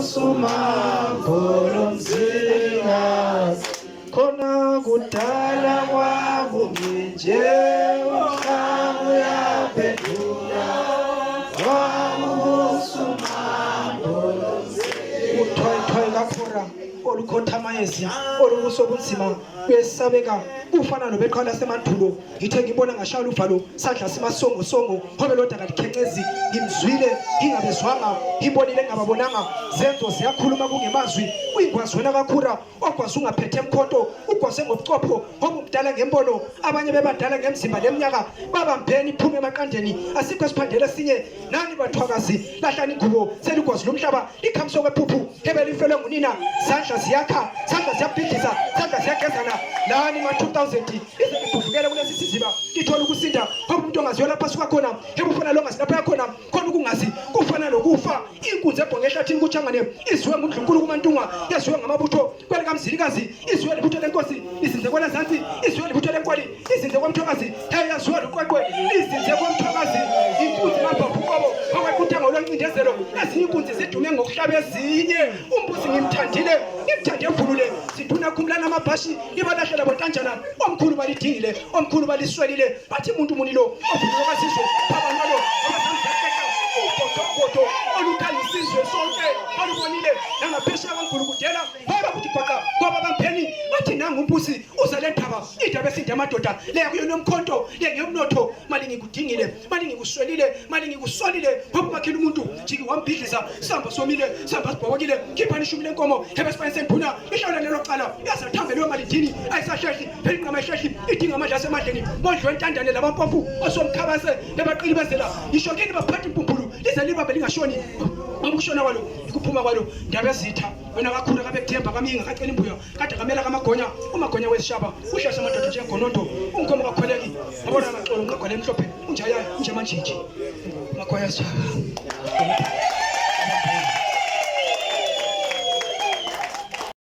usumambolomzikazi khona kudala kwakunje umhlaba uyaphendula uthwayithwayi kakhora olukhothamaezi olubuso bunzima kuyesabeka kufana nobeqhala semandulo ngithe ngibona ngashaya uvalo sadla simasongosongo hobe loda kalikhencezi ngimzwile ngingabezwanga ngibonile ngababonanga zenzo ziyakhuluma kungemazwi uyingwazi wena kakhura ogwazi ungaphethe emkhonto ugwaze ngobucopho ngoba umdala ngembono abanye bebadala ngemzimba leminyaka babambeni iphume emaqandeni asikho esiphandele esinye nani bathwakazi lahlani ingubo seligwazi lomhlaba likhamso kwephuphu hebe lifelwe ngunina sandla ziyakha sandla ziyabhidliza sandla ziyagezana lani ma-2000 ize ngibhudlukele kulesi siziba ngithola ukusinda ngoba umuntu ongaziyo lapha asuka khona hebufana longazi lapha yakhona khona ukungazi kufana nokufa inkunzi ebhonge ehlathini kutshangane iziwe ngundlunkulu kumantunga yaziwe ngamabutho kwele kamzilikazi iziwe libutho lenkosi izinze kwelazansi iziwe libutho lenkwali izinze kwamthwakazi hey yaziwe luqweqwe izinze kwamthwakazi inkunzi mabhabhuqobo okwekuthenga olwencindezelo ezinye inkunzi zidume ngokuhlaba ezinye umbusi ngimthandile evulule siduna khumlana amabhashi ibalahlela botanjana omkhulu balidingile omkhulu baliswelile bathi umuntu munilo ovulule kasizwe babanalo abasamzaqeqa ugodogodo olukhanyisizwe sonke balubonile nangaphesheya kankulu kudela babakuthi gwaqa ngoba bampheni bathi nangumbusi uzale ndaba indaba esinde amadoda leya kuyona omkhonto lengeyomnotho mali ngikudingile mali ngikuswelile mali ngikusonile ngoba umakhela umuntu jiki wambhidliza sihamba somile sihamba sibhokile khiphani ishumi lenkomo hebe sifane senduna ihlawula lelo cala yazathambele yomalidini ayisashehli phela inqama ishehli idinga amandla asemadleni mondlo wentandane labampomfu osomkhabase bebaqili bezela ngisho kini baphatha impumpulu lize libambe lingashoni ngokushona kwalo ikuphuma kwalo ndaba ezitha wena kakhulu kabekuthemba kaminga kacela imbuya kade kamela kamagonya umagonya wesishaba uhlahla amadoda njengononto unkomo kakhweleki yabona amaxolo ngagwala emhlophe unjaya nje manjinji magonya sishaba